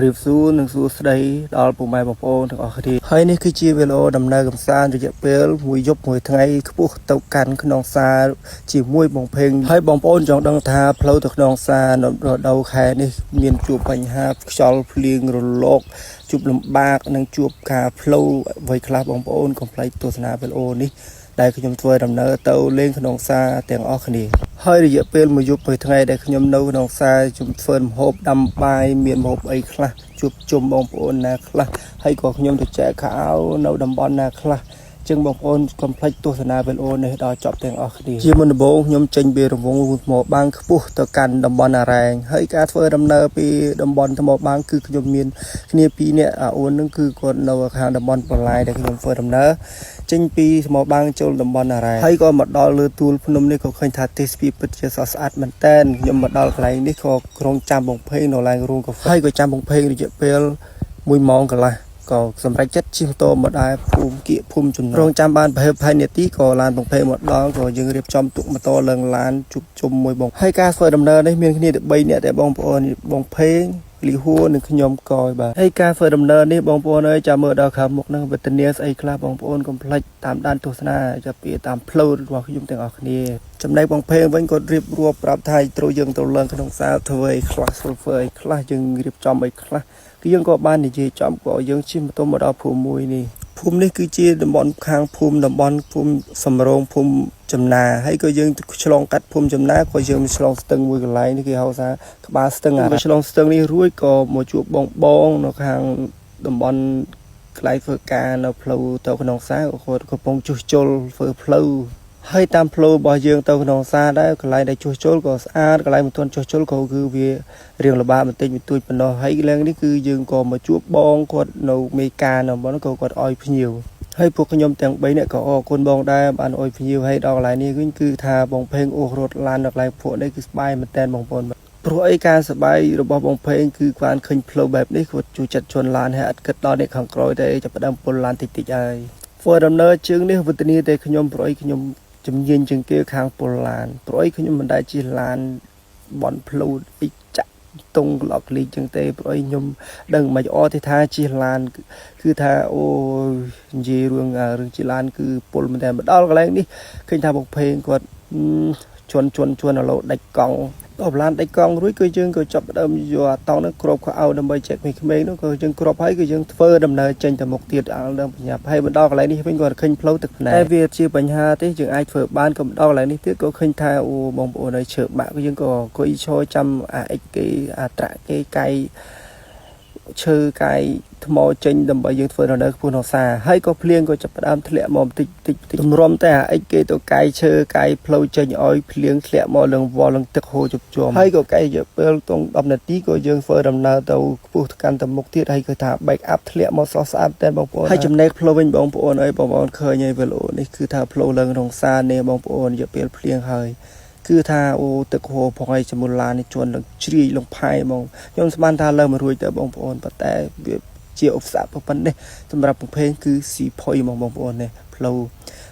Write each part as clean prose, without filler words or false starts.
รีบสู้หนึ่งสู้สไลด์ดอลปุ่มไม้ปุ่มโอนถึงออกคดีให้นี่คือจีเวลดำเนินกับซาจะเปรี้ยวมวยยบมวยทั้งไอ้ขบุกเต่ากันขนองซาจีมวยบงเพลงให้บงโอนจองดังทาเพลาตะขนองซาดาวแค่นี่มีนจูบปัญหาชอลเพลียงรุนโลกจูบลำบากนั่งจูบขาเพลาไว้คลาบงโอนของไพตัวสนาเปโอนี่ได้ขยมช่วยดำเนินเต่าเล่งขนองซาเตียงออกคดีให้จะเปรี้ยวมวยยบมวยทั้งไอ้ได้ขยมเนื้อขนองซาจุ่มเฟิร์มโฮบดำใบมีนโฮบไอ้คลาจุบจุ่มบองโอนนะคลาให้ก่อขยมตัวแจกขาวเนื้อดำบอลนะคลาจึงบองโอนคอมเพล็กตัวสนาเป็นโอนในดาวจอบเตียงออกคดีที่มันโบขยมเจงเบียร์วงหมอบางขบุต่อกันดำบอลแรงให้การเฟิร์ดำเนินปีดำบอลทั้งหมดบางคือขยมมีนเนี่ยปีเนี่ยโอนนั่นคือคนเราทางดำบอลปลายแต่ขยมเฟิร์ดำเนินจึงปีหมอบางโจลดำบอลแรงให้ก็มาดอลเลยตูลพนมนี่ก็เคยทัดเทสปีปัจจัยสะอาดมันเต้นยมมาดอลอะไรนี่ก็โครงจำบงเพลงหน่อแรงรุงก็ให้ก็จำบงเพลงจะเป็นมวยมองกันละก็สำหรับจัดชิมโตมาได้ภูมิกิภูมิจุนโรงจำบานเพลภายในที่ก็ลานบงเพลหมดดองก็ยังเรียบจอมตุกมาโตเลิงลานจุบจุ่มมวยบงให้การเฟิร์ดำเนินได้เมียนขณีเด็กใบเนี่ยแต่บงปอนบงเพลงหลีหัวหนึ่งขยมกอยบ่าให้การเฟิร์ดำเนินนี่บงปอนจะเมื่อดาวขามกนั่งเวทเนียสไอคลาบงปอนคอมเพล็กตามด้านโฆษณาจะเปลี่ยนตามเพลย์ว่าขยมแต่งออกนี่จำในบงเพลงวันก็เรียบรวบปรับไทยตรยังตรเลิงขนมสาวเทยคลาสเฟยคลายังเรียบจอมไอคลายังก็บ้านนี่จีจอมก็ยังชิมต้มมาดาวภูมินี่ภูมินี่คือจีดำบอลข้างภูมิดำบอลภูมิสำรองภูมิจำนาให้ก็ยังฉลองกัดภูมิจำนาก็ยังฉลองสตึงมือกันไหลนี่คือเขาซะขบาสตึงฉลองสตึงนี่รุ่ยก็มาจูบบองบองเนาะข้างดำบอลไหลเฟอร์การเนาะพลูเต่าขนองซ้ายก็คนก็ปงจุโจลเฟอร์พลูให้ตามโปรบอยยังเต่าขนองซาได้ก็ไล่ได้ช่วยโจลก็สะอาดก็ไล่มันต้นช่วยโจลก็คือเวียเรียงระบาดมันเต็มอยู่ตัวเป็นนอให้แรงนี่คือยังก็มาจุบบองกดเนาเมกาเนาะบอลก็กดออยพิญวให้พวกขยมแต่งใบเนี่ยก็ออกคนบองได้บานออยพิญวให้ดอกลายนี่คือทาบองเพลงโอรถลานดอกลายพวกได้คือสบายมันแตนบองปนเพราะไอ้การสบายระบบบองเพลงคือการขึ้นโปรแบบนี้คือจูจัดชวนลานให้อัดกระดอนในขังกรอยได้จะประดับปนลานติดติดใจฟอร์ดำเนินจึงนี่วันนี้แต่ขยมเพราะไอ้ขยมจำเย็นจึงเกี่ยวข้างโปลานเพราะไอ้ขยมมันได้จีลานบอลพลูอีจักตรงหลอกลีจังเตะเพราะไอ้ยมดังมาอ้อที่ท่าจีลานคือท่าโอ้ยีเรื่องจีลานคือปลมันแต่มาดอลอะไรนี่เคยทำบทเพลงก็ชวนเราได้กองตอบลานได้กองรู้ก็ยังก็จับดำอยู่ตอนนั้นกรอบเขาเอาดำไปเช็คไม่เขมรนั่นก็ยังกรอบให้ก็ยังเฟอร์ดำเนินเจนแต่หมกเตียดอ่างดำปัญญาให้มันดอกอะไรนี่เป็นก่อนขึ้นเพลาตึกไหนแต่เวียชื่อปัญหาที่จึงไอเฟอร์บ้านก็ดอกอะไรนี่ที่ก็ขึ้นทายโอ้บองโอ้ในเฉิบบ้าก็ยังก็อีโชจำไอเกตระเกไกชื่อไก่ทมอเจนดำไปยังเฟอร์ดำเนินพูนซาให้ก็เพลียงก็จับดำทะเลมอมติรวมแต่ไอเกตัวไก่ชื่อไก่เพลาเจนอ้อยเพลียงทะเลมอลงวอลงตึกโหจุบจวมให้ก็ไก่จะเปิลตรงดำนาทีก็ยังเฟอร์ดำเนินตัวพูดกันแต่มุกที่ให้ก็ถาแบกอัพทะเลมอสอสอัพแต่บางปอนให้จำแนกเพลาเป็นบางปอนไอ้บางปอนเคยไงเวลนี่คือถ้าเพลาเลิงทงซาเนี่ยบางปอนจะเปลี่ยนเพลียงให้คือถ้าโอ้ตึกโหพอไอจมูลาในจวนลงชีลงพายมองยมสมานทาเริ่มมารวยแต่บางปอนแต่เจียวสาบปันเนี่ยสำหรับเพลงคือสีพอยมองบางปอนเนี่ยเพลา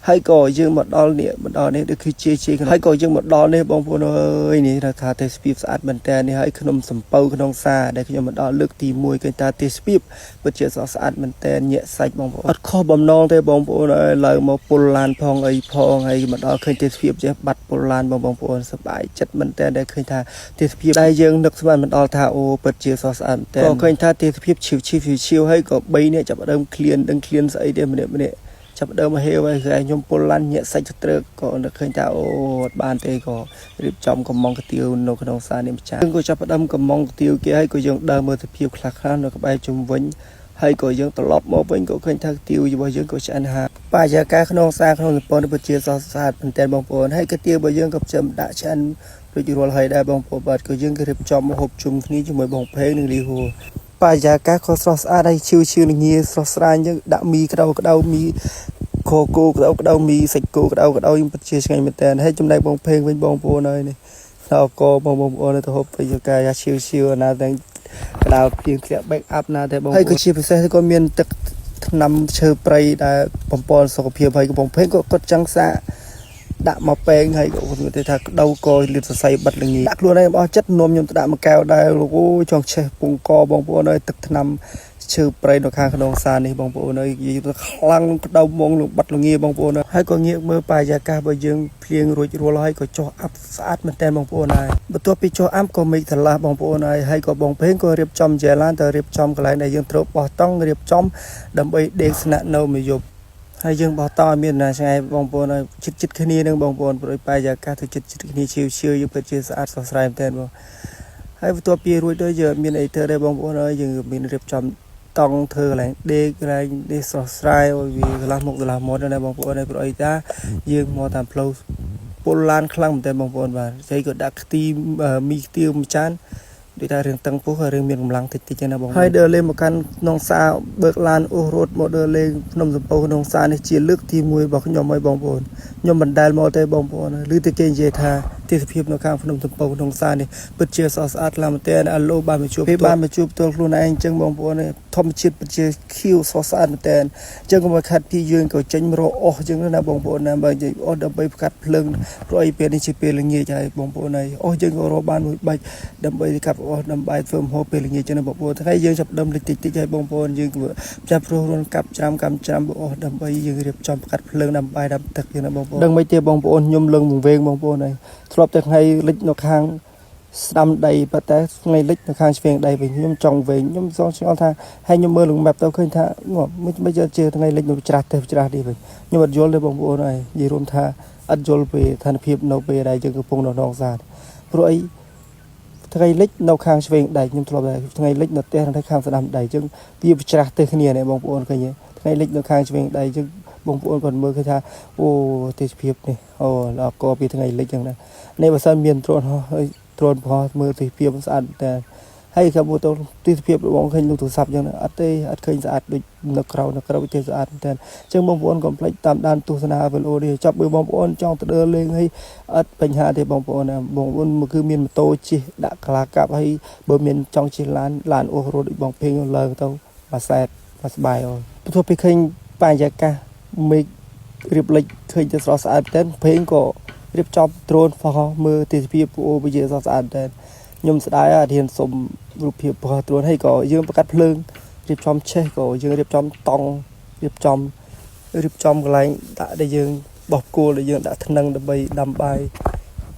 ให้ก่อยังหมดดอลเนี่ยหมดดอลเนี่ยคือเชี่ยให้ก่อยังหมดดอลเนี่ยบางปอนเอ้ยนี่ราคาเทสปีบสะอาดมันแต่เนี่ยให้ขนมสมเปาขนมซาได้ขยมหมดดอลเลือกตีมวยกันตาเทสปีบเปิดเชี่ยสะอาดมันแต่เนี่ยใส่บางปอนอัดข้อบอมน้องแต่บางปอนเลยมาปนลานพองไอพองไอหมดดอลเคยเทสปีบจะบัดปนลานบางปอนสบายจัดมันแต่ได้เคยทาเทสปีบได้ยังนึกสมัยมันดอลทาโอเปิดเชี่ยสะอาดแต่ก็เคยทาเทสปีบชิวให้ก็ใบเนี่ยจะเริ่มเคลียนใส่เดี๋ยวเนี่ยจับเดิมมาเฮไว้คือไอ้ยมปลันเนี่ยใส่จุดเตะก็นึกเคยจะโอ้บ้านเตะก็รีบจอมก็มองกระเตียวโนขนมซาเนี่ยจ้าซึ่งก็จับเดิมก็มองกระเตียวเกี่ยให้ก็ยังเดิมมาตะเพียบคลาคลาโนก็ไปจุ่มวิญให้ก็ยังตลบมาวิญก็เคยทักเตียวอยู่บ่ยังก็ชันหาป้าจากการขนมซาขนมปอนเชียสอสาดเป็นแต่บางปอนให้กระเตียวบ่ยังกับจำด่าชันโดยจุดให้ได้บางปอนบัดก็ยังก็รีบจอมมาหบจุ่มนี้จุ่มไปบางเพลงหนึ่งลีหัวป้าจากการขอสอสอาได้ชิวๆอย่างนี้สอสารยังด่ามีกระเดามีโคโก้กระเดามีใส่โก้กระเดายังเป็นเชียร์ไงมันแต่ให้จำได้บางเพลงเป็นบางปอนเลยนี่เราก็บางปอนเลยตัวไปจากการชิวๆนะแต่กระเดาเพียงแค่แบ็กอัพนะแต่บางให้ก็เชียร์ไปใส่ก็มีตึกนำเชิญไปได้บางปอนสกปรกไปกับบางเพลงก็จังซะ ដាក់មកពេងហើយក៏គេថាក្តៅក៏លៀបសរសៃបិទល្ងាដាក់ខ្លួនឯងអស់ចិត្តនំខ្ញុំទៅដាក់មកកែវដែរលោកអូចង់ឆេះពងកបងប្អូនអើយទឹកថ្នាំឈើប្រៃនៅខាងក្នុងសានេះបងប្អូនអើយនិយាយទៅខ្លាំងក្តៅហ្មងនឹងបាត់ល្ងាបងប្អូនហើយក៏ងាកមើលបរិយាកាសបើយើងភ្លៀងរួចរាល់ហើយក៏ចុះអាប់ស្អាតមែនតើបងប្អូនហើយបន្ទាប់ពីចុះអាប់ក៏មេឃត្រឡះបងប្អូនហើយក៏បងពេងក៏រៀបចំជាឡានទៅរៀបចំកន្លែងដែលយើងត្រូវបោះតង់រៀបចំដើម្បីដេកស្នាក់នៅមួយយប់ហើយយើងបោះតឲ្យមានណាឆ្ងាយបងប្អូនហើយចិត្តគ្នានឹងបងប្អូនព្រោះបរិយាកាសទៅចិត្តគ្នាឈៀវយើងពិតជាស្អាតស្រស់ស្រាយមែនតើបងហើយបន្ទាប់ពីរួចទៅយើងមានអីធ្វើដែរបងប្អូនហើយយើងមានរៀបចំតង់ធ្វើកន្លែងដេកកន្លែងនេះស្រស់ស្រាយឲ្យវាកន្លះមុខកន្លះមាត់ដែរបងប្អូនហើយព្រោះអីតាយើងមកតាមផ្លូវពលឡានខ្លាំងមែនតើបងប្អូនបាទហើយក៏ដាក់ខ្ទីមីខ្ទៀវមួយចានដូចថារឿងតឹងពោះរឿងមានកម្លាំងតិចៗណាបងហើយដើរលេងមកកាន់ក្នុងសាបើកឡានអូសរត់មកដើរលេងភ្នំសំពៅក្នុងសានេះជាលើកទី1របស់ខ្ញុំហើយបងប្អូនខ្ញុំមិនដែលមកទេបងប្អូនឬតែគេនិយាយថាទេសភាពនៅខាងភ្នំសំពៅក្នុងសានេះពិតជាស្រស់ស្អាតខ្លាំងមែនទែនអាឡូបានមកជួបផ្ទាល់ខ្លួនឯងអញ្ចឹងបងប្អូនធម្មជាតិពិតជាខៀវស្រស់ស្អាតមែនទែនអញ្ចឹងមកខាត់ពីយើងក៏ចេញមករកអស់អញ្ចឹងណាបងប្អូនណាបើនិយាយអស់ដើម្បីផ្កាត់ភ្លើងព្រោះអីពេលនេះជាពេលល្ងាចហើយបងប្អូនហើយអស់យើងក៏រកបានមួយបាច់ដើម្បីកាប់អស់ដើម្បីធ្វើម្ហូបពេលល្ងាចចឹងណាបងប្អូនថ្ងៃយើងចាប់ដើមតិចហើយបងប្អូនយើងក៏ចាប់ព្រោះរនកាប់ច្រាំអស់ដើម្បីយើងរៀបចំផ្កាត់ភ្លើងដើម្បីដាំទឹកចឹងណាបងប្អូនដឹងមិនទេបងប្អូនខ្ញុំលឹងវងបងប្អូនហើយធ្លាប់តែថ្ងៃលិចនៅខាងស្ដាំដីប៉ុន្តែថ្ងៃលិចនៅខាងឆ្វេងដីវិញខ្ញុំចង់វិញខ្ញុំសង្ឃឆ្ងល់ថាហើយខ្ញុំមើលលងម៉ាប់ទៅឃើញថាមិនជឿថ្ងៃលិចនៅច្រាស់នេះវិញខ្ញុំអត់យល់ទេបងប្អូនហើយនិយាយរួមថាអត់យល់ពីស្ថានភាពនៅពេលដែលយើងកំពុងនៅក្នុងសាទព្រោះអីថ្ងៃលិចនៅខាងឆ្វេងដីខ្ញុំធ្លាប់តែថ្ងៃលិចនៅផ្ទះនៅខាងស្ដាំដីអញ្ចឹងវាច្រាស់ទៅគ្នានេះបងប្អូនឃើញទេថ្ងៃលិចនៅខាងឆ្វេងដីអញ្ចឹងបងប្អូនគាត់មើលឃើញថាអូទេសភាពនេះអូដល់កពីថ្ងៃលិចអញ្ចឹងណានេះបើសិនមានទ្រន់ហើយទ្រន់ផោះមើលទេសភាពស្អាតតែហើយក៏មើលទៅទេសភាពរបស់ឃើញក្នុងទូរស័ព្ទអញ្ចឹងអត់ទេអត់ឃើញស្អាតដូចនៅក្រៅទេស្អាតតែអញ្ចឹងបងប្អូនកុំភ្លេចតាមដានទស្សនាវីដេអូនេះចាប់បើបងប្អូនចង់ទៅដើរលេងហើយអត់បញ្ហាទេបងប្អូនគឺមានម៉ូតូជិះដាក់ក្លាកាប់ហើយបើមានចង់ជិះឡានអូសរត់ដូចបងពេញឡើងទៅមួយសែតមួយស្បាយអូព្រោះពីឃើញបរិយាកាសមេឃរៀបលិចឃើញទៅស្រស់ស្អាតតែពេញក៏រៀបចំដ្រូនផោះមើលទេសភាពអូវិជាស្រស់ស្អាតតែខ្ញុំស្ដាយអាធានសុំរូបភាពផោះដ្រូនហើយក៏យើងបង្កាត់ភ្លើងរៀបចំឆេះក៏យើងរៀបចំតង់រៀបចំកន្លែងដាក់ដែលយើងបោះគោលដែលយើងដាក់ថ្នឹងដើម្បីដាំបាយ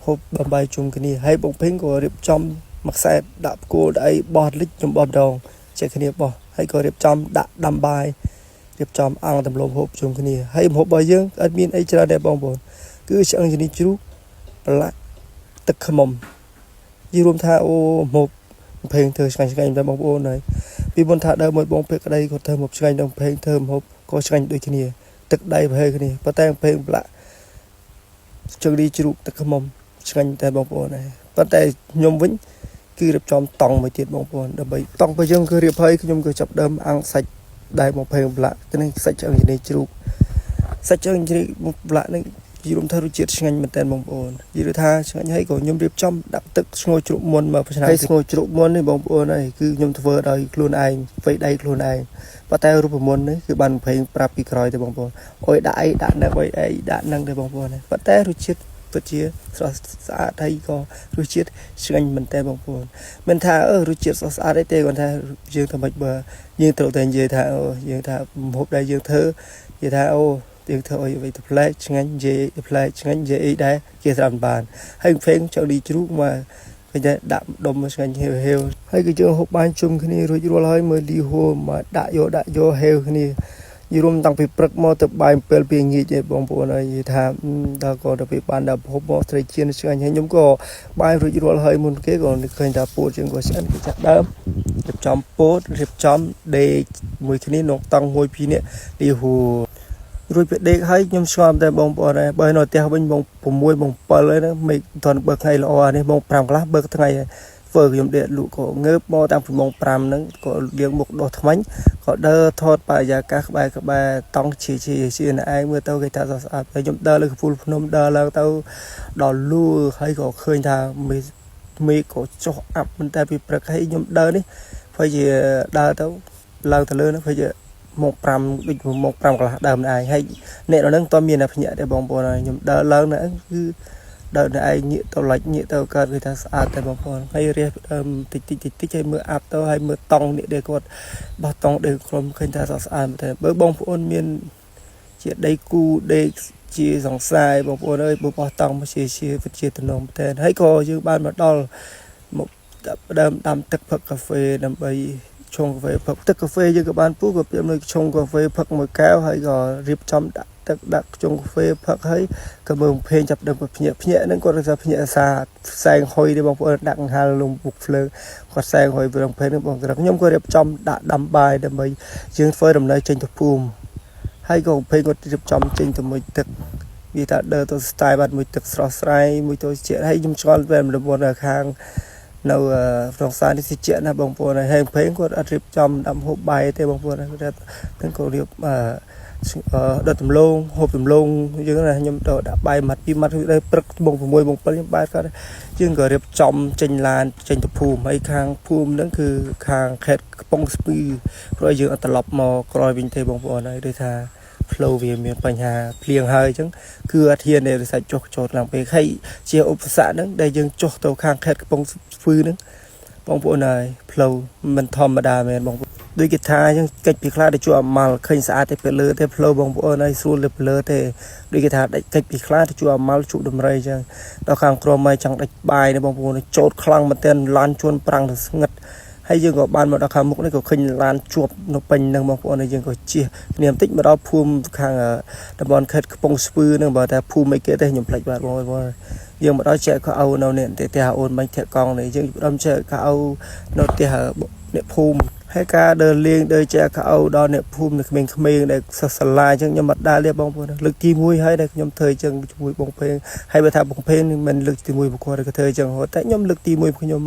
ហូបដាំបាយជុំគ្នាហើយបងពេញក៏រៀបចំមួយខ្សែដាក់គោលដៃបោះលិចខ្ញុំបោះម្ដងចេះគ្នាបោះហើយក៏រៀបចំដាក់ដាំបាយរៀបចំអង្គទម្លាប់ហូបជុំគ្នាហើយម្ហូបរបស់យើងអត់មានអីច្រើនទេបងប្អូនគឺឆ្អឹងជំនីជ្រូកប្រឡាក់ទឹកខ្មុំនិយាយរួមថាអូម្ហូបពេញធ្វើឆ្ងាញ់តែបងប្អូនហើយពីមុនថាដើរមួយបងពេកក្តីក៏ធ្វើម្ហូបឆ្ងាញ់ដល់ពេញធ្វើម្ហូបក៏ឆ្ងាញ់ដូចគ្នាទឹកដៃប្រហែលគ្នាប៉ុន្តែពេញប្រឡាក់ឆ្អឹងជ្រូកទឹកខ្មុំឆ្ងាញ់តែបងប្អូនហើយប៉ុន្តែខ្ញុំវិញគឺរៀបចំតង់មួយទៀតបងប្អូនដើម្បីតង់របស់យើងគឺរៀបហើយខ្ញុំក៏ចាប់ដើមអាំងសាច់ដែលមកពេញប្រឡាក់ទៅនឹងសាច់ឆ្អឹងជំនីជ្រូកសាច់ឆ្អឹងជំនីប្រឡាក់នឹងយីរំថារសជាតិឆ្ងាញ់មែនតើបងប្អូននិយាយថាឆ្ងាញ់ហើយក៏ខ្ញុំរៀបចំដាក់ទឹកស្ងោរជ្រូកមុនមកឆ្នាំហើយស្ងោរជ្រូកមុននេះបងប្អូនហើយគឺខ្ញុំធ្វើដោយខ្លួនឯងវៃដៃខ្លួនឯងប៉ុន្តែរូបមន្តនេះគឺបានប្រេងប្រាប់ពីក្រោយទៅបងប្អូនអុយដាក់អីដាក់នៅអុយអីដាក់នឹងទៅបងប្អូនហើយប៉ុន្តែរសជាតិពិតជាស្រស់ស្អាតហើយក៏រសជាតិឆ្ងាញ់មែនតើបងប្អូនមិនថារសជាតិស្រស់ស្អាតអីទេគាត់ថាយើងធ្វើម៉េចបើយើងត្រូវតែនិយាយថាយើងថាម្ហូបដែលយើងធ្វើនិយាយថាយើងធ្វើឲ្យវាទៅផ្លែឆ្ងាញ់និយាយផ្លែឆ្ងាញ់និយាយអីដែរគេស្ដាប់បានហើយផ្សេងចង់ឌីជ្រូកមកឃើញតែដាក់ដុំឆ្ងាញ់ហេវហើយគឺយើងហូបបានជុំគ្នារួចរាល់ហើយមើលលីហូមកដាក់យកហេវគ្នាយីរុំតាំងពីព្រឹកមកទៅបាយ7ពីងាយទេបងប្អូនហើយនិយាយថាដល់ក៏ទៅពីបានដល់ហូបមកត្រីជៀនឆ្ងាញ់ហើយខ្ញុំក៏បាយរួចរាល់ហើយមុនគេក៏ឃើញថាពោតជាងក៏ឆ្អិនគេចាក់ដើមរៀបចំពោតរៀបចំដេកមួយគ្នានងតង់មួយពីរនេះលីហូរួចពីដេកហើយខ្ញុំឆ្ងល់តែបងប្អូនហើយបើនៅផ្ទះវិញបង6បង7ហើយណាមិនទាន់បើកថ្ងៃល្អនេះបង5កន្លះបើកថ្ងៃធ្វើខ្ញុំដេកលក់ក៏ងើបមកតាំងពីម៉ោង5ហ្នឹងក៏លាងមុខដោះថ្មាញ់ក៏ដើរថតបរិយាកាសក្បែរតង់ជានៅឯងមើលទៅគេថាស្អាតហើយខ្ញុំដើរលើកំពូលភ្នំដើរឡើងទៅដល់លូហើយក៏ឃើញថាមេឃក៏ចុះអាប់មិនតែពីព្រឹកហើយខ្ញុំដើរនេះព្រោះជាដើរទៅឡើងទៅលើនោះព្រោះជា một pram bị một pram cả đầm này hay nè nó nâng to miền là nhẹ để bóng bồn này nhung đỡ lớn nữa cứ đỡ này nhẹ tàu lạnh nhẹ tàu cơn người ta sát để bóng bồn hay riêng tích hay mưa áp tàu hay mưa tông để cột bao tông để không người ta sát để bớt bóng bồn miền chuyện đây cu đây chia dòng sai bóng bồn ơi bớt bao tông mà chia từ nông tên hay có chứ ban mà đo một đâm tức phật cà phê đâm bay chồng cà phê phật tức cà phê như các bạn phú gặp em nơi chồng cà phê phật mồi cao hay gò rịp trong đặt chồng cà phê phật hay cầm mông phê chập đâm nhẹ nên còn ra nhẹ xa sang hồi để bóng phơi đặt hà lùng bục phơi còn sang hồi vừa đồng phê nó bóng đặt nhóm có rịp trong đã đâm bài đâm bay dương phơi đâm nơi trên tập phùm hay còn phê còn rịp trong trên tập mồi tức vì ta đỡ tôi style bạn mồi tức sờ sài mồi tôi chuyện hay dùng con về một bộ là hàng nấu trong sáng thì chuyện là bông bồn này hay phế có đã rịp trong đâm hộp bài thì bông bồn này nên có điệp đợt tầm lông hộp tầm lông như thế này nhom đợt đã bài mặt đi mặt đây bông môi bông bông bài cái nhưng có điệp trong trên làn trên tập phùm hay khang phùm đóคือ khang khét bông spi rồi dươngตลบมอคอยวิ่งเทบงบอลnàyด้วยท่าflow វាមានបញ្ហាភ្លៀងហើយអញ្ចឹងគឺអាធានដែលសាច់ចុះចូលឡើងពេលហើយជាឧបសគ្គហ្នឹងដែលយើងចុះទៅខាងខេត្តកំពង់ស្ពឺហ្នឹងបងប្អូនហើយ flow មិនធម្មតាមែនបងប្អូនដូចគេថាអញ្ចឹងកិច្ចពីខ្លះទៅជួអាម៉ាល់ឃើញស្អាតតែពេលលើទេ flow បងប្អូនហើយស្រួលទៅពេលលើទេដូចគេថាដាច់កិច្ចពីខ្លះទៅជួអាម៉ាល់ជក់ដំរីអញ្ចឹងដល់ខាងក្រមមកចង់ដាច់បាយណាបងប្អូនចោតខ្លាំងមែនទែនឡានជួនប្រាំងទៅស្ងឹតហើយយើងក៏បានមកដល់ខាងមុខនេះក៏ឃើញឡានជួបនៅពេញនឹងបងប្អូនយើងក៏ជិះគ្នាបន្តិចមកដល់ភូមិខាងតំបន់ខេត្តកំពង់ស្ពឺនឹងបើតែភូមិអីគេទេខ្ញុំផ្លេចបាត់បងប្អូនយើងមកដល់ចែកខោនៅនេះតែអូនបាញ់ធាក់កង់នេះយើងផ្ដំចែកខោនៅផ្ទះអ្នកភូមិហើយការដើរលេងដើរចែកខោដល់អ្នកភូមិនៅក្មេងៗដែលសិស្សសាលាអញ្ចឹងខ្ញុំមកដើរលេងបងប្អូនលើកទី1ហើយដែលខ្ញុំធ្វើអញ្ចឹងជាមួយបងពេងហើយបើថាបងពេងមិនលើកទី1របស់គាត់ក៏ធ្វើអញ្ចឹងតែខ្ញុំលើកទី1របស់ខ្ញុំ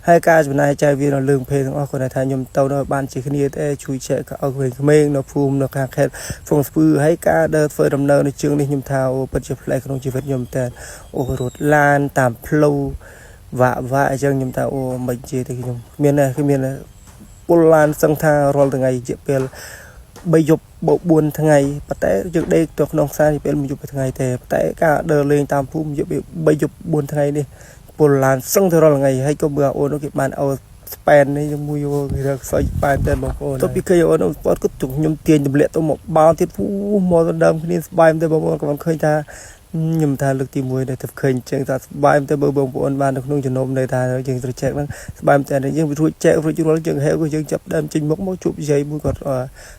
ហើយការចំណាយចាយវានៅលើเพลงទាំងអស់គាត់ថាខ្ញុំទៅនៅបានជាគ្នាតែជួយចែកឲ្យក្មេងៗនៅភូមិនៅខាងខេត្តហ្វុងស្ពឺហើយការដើរធ្វើដំណើរនៅជើងនេះខ្ញុំថាអូពិតជាប្លែកក្នុងជីវិតខ្ញុំតែអូរត់ឡានតាមផ្លូវវាអញ្ចឹងខ្ញុំថាអូមិនជាទេខ្ញុំមានពលឡានសឹងថារាល់ថ្ងៃរយៈពេល3យប់បូក4ថ្ងៃប៉ុន្តែយើងដេកទៅក្នុងផ្សាររយៈពេល1យប់1ថ្ងៃទេប៉ុន្តែការដើរលេងតាមភូមិរយៈពេល3យប់4ថ្ងៃនេះពលឡានសឹងទៅរាល់ថ្ងៃហើយក៏មើលអូនគេបានឲ្យស្ប៉ែននេះមួយគេរកខ្សោយស្ប៉ែនតែបងប្អូនទៅពីគេអូនស្ពតគាត់ខ្ញុំទាញទម្លាក់ទៅមកបោទៀតមកទៅដើមគ្នាស្បែមតែបងប្អូនក៏មិនឃើញថាខ្ញុំថាលើកទី1ដែលទៅឃើញចឹងថាស្បែមតែបើបងប្អូនបាននៅក្នុងចំណោមនៃថាយើងត្រូវចែកហ្នឹងស្បែមតែយើងរួចចែករួចរាល់យើងហេវក៏យើងចាប់ដើមចេញមកជួបយាយមួយគាត់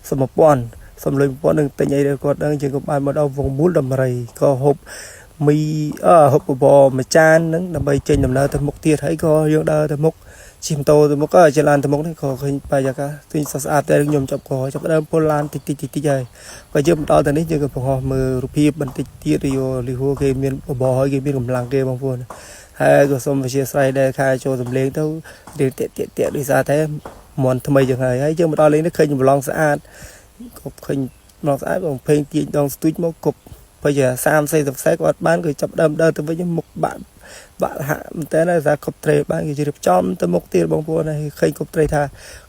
សមព័ន្ធសំលុយព័ន្ធនឹងទិញអីគាត់ហ្នឹងយើងក៏បានមកដល់វងមូលដំរីក៏ហូបមីហូបបបមួយចានហ្នឹងដើម្បីចេញដំណើរទៅមុខទៀតហើយក៏យើងដើរទៅមុខជិះម៉ូតូទៅមុខក៏ចលនាទៅមុខនេះក៏ឃើញបរិយាកាសទិញស្អាតតែខ្ញុំចាប់ដើមពលឡានតិចហើយក៏យើងមកដល់ទៅនេះយើងក៏បង្ហោះមើលរូបភាពបន្តិចទៀតលីហួរគេមានបបហើយគេមានកម្លាំងគេបងប្អូនហើយក៏សូមវិជាស្រ័យដែលខែចូលសម្លេងទៅរៀងតាក់ដោយសារតែមន់ថ្មីចឹងហើយយើងមកដល់លេងនេះឃើញចម្លងស្អាតក៏ឃើញម្លងស្អាតបងពេញទាញដងស្ទូចមកគប់bây giờ 30-40 ខ្សែគាត់បានគឺចាប់ដើមដើរទៅវិញមុខបាក់ហាក់មែនតើថាគប់ត្រេបានគេរៀបចំទៅមុខទៀតបងប្អូនហើយឃើញគប់ត្រេថា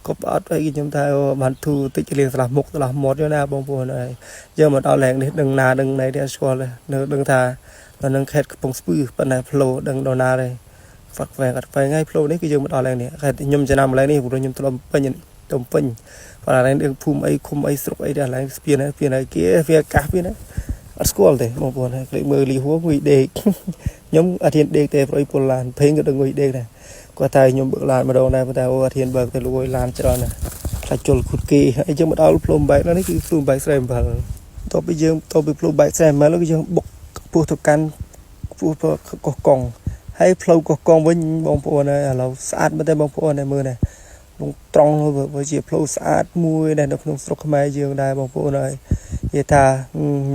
គប់អត់អីខ្ញុំថាបានធូរតិចលៀងស្លាស់មុខស្លាស់មាត់យកណាបងប្អូនហើយយើងមកដល់ឡើងនេះដឹងណាដឹងណៃទេស្គាល់នៅដឹងថានៅនឹងខេត្តកំពង់ស្ពឺប៉ុន្តែផ្លូវដឹងដល់ណាទេហ្វាក់វែងអត់វែងហើយផ្លូវនេះគឺយើងមកដល់ឡើងនេះខ្ញុំចំណាំឡើងនេះព្រោះខ្ញុំធ្លាប់ពេញទៅពេញបើឡើងនឹងភូមិអីឃុំអីស្រុកអីដែរឡើងស្ពានហើយគេវាកាសវាណាអត់ស្គាល់ទេបងប្អូនហើយគេមើលលីហួរមួយដេកខ្ញុំអត់ហ៊ានដេកទេព្រោះពលឡានពេញក៏ដឹងមួយដេកដែរគាត់ថាខ្ញុំបើកឡានម្ដងដែរប៉ុន្តែអូអត់ហ៊ានបើកទៅលួយឡានច្រើនណាស់ខ្លាចជុលខូតគេហើយយើងមកដល់ភ្លុំបែកនេះគឺភ្លុំបែកស្រែអំបិលតទៅពីយើងទៅពីភ្លុំបែកស្រែអំបិលគឺយើងបុកពោះទៅកាន់ពោះកោះកុងហើយផ្លូវកោះកុងវិញបងប្អូនហើយឥឡូវស្អាតមែនទេបងប្អូនហើយមើលណាត្រង់វាជាផ្លូវស្អាតមួយដែលនៅក្នុងស្រុកខ្មែរយើងដែរបងប្អូនហើយនិយាយថា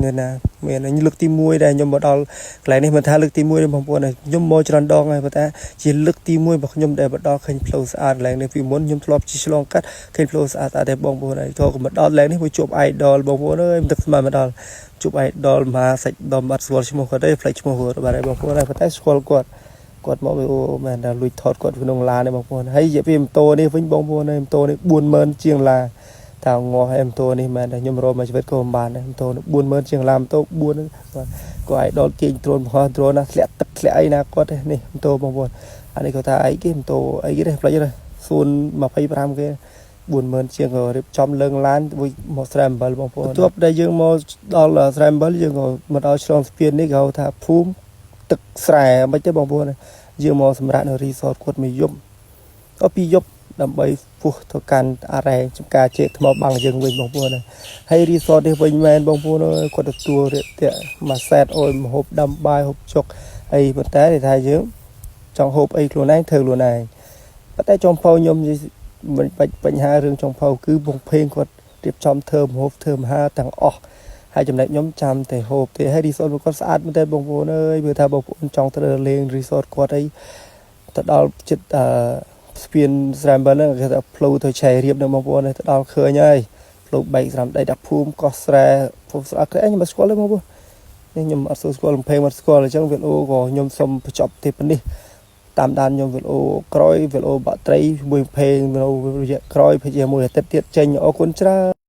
មានណាមានលើកទី1ដែលខ្ញុំមកដល់កន្លែងនេះមិនថាលើកទី1ទេបងប្អូនខ្ញុំមកច្រើនដងហើយប៉ុន្តែជាលើកទី1របស់ខ្ញុំដែលមកដល់ឃើញផ្លូវស្អាតកន្លែងនេះពីមុនខ្ញុំធ្លាប់ជិះឆ្លងកាត់ឃើញផ្លូវស្អាតតែបងប្អូនហើយក៏មកដល់កន្លែងនេះមកជួប idol បងប្អូនអើយមិនទឹកស្មានមកដល់ជួប idol មហាសាច់ដុំបាត់ស្គាល់ឈ្មោះគាត់ទេផ្លេចឈ្មោះគាត់បាទបងប្អូនហើយប៉ុន្តែស្គាល់គាត់មកអូមែនតែលួចថតគាត់ក្នុងឡាននេះបងប្អូនហើយនិយាយពីម៉ូតូនេះវិញបងប្អូនម៉ូតូនេះ 40000 ជាងឡា tao ngò em tô này mà nhôm rồi mà chỉ biết có bàn em tô buôn mơn trường làm tô buôn có ai đó kinh trôn hoa trôn nó lẹ tật lẹ ấy na có thế này tô bằng buồn anh ấy có ta ấy cái tô ấy cái này phải rồi xuân mà phải làm cái buồn mơn trường rồi trong lưng lán với một sầm bờ bằng buồn top đây dương một đó là sầm bờ dương rồi một ao trong phiên này gạo thà phumตึกสายไม่ใช่บางบัวนะยืมมอสำราญรีสอร์ทกดมียมก็ปียบดำใบฟูทกันอะไรจุกาเจตมาบังยังวิ่งบางบัวนะให้รีสอร์ทที่วิ่งแมนบางบัวนะกดตัวเตะมาแซดโอยมาหบดำใบหบจกไอ้ปัตตาในไทยเยอะจองหบไอ้โคลนายเธอโคลนายปัตตาจองเผายมมันปัญหาเรื่องจองเผาคือบงเพลงกดเรียบจอมเทอมหบเทอมห้าต่างออกให้จำได้ย้อมจำแต่โหบแต่ให้รีสอร์ทมันก็สะอาดไม่ได้บงโบนเลยเมื่อถ้าบงโบนจองตะเลงรีสอร์ทก็ได้ตัดเอาจิตสเปียนสแลมเบอร์นั่นก็จะพลูตัวใช้เรียบในบงโบนเลยตัดเอาเคยง่ายพลูใบสแลมได้ดับภูมิก็แสดภูมิสะอาดเคยยังมาสกอลเลยบงโบนี่ยมอัดสกอลเพลงมาสกอลเลยจังเวลโอก็ยมสมประจบเทปนี้ตามด้านยมเวลโอกรอยเวลโอบัตรมวยเพลงเวลโอเยอะกรอยเพลงมวยเต็ดเต็ดเจนโอคุณจ้า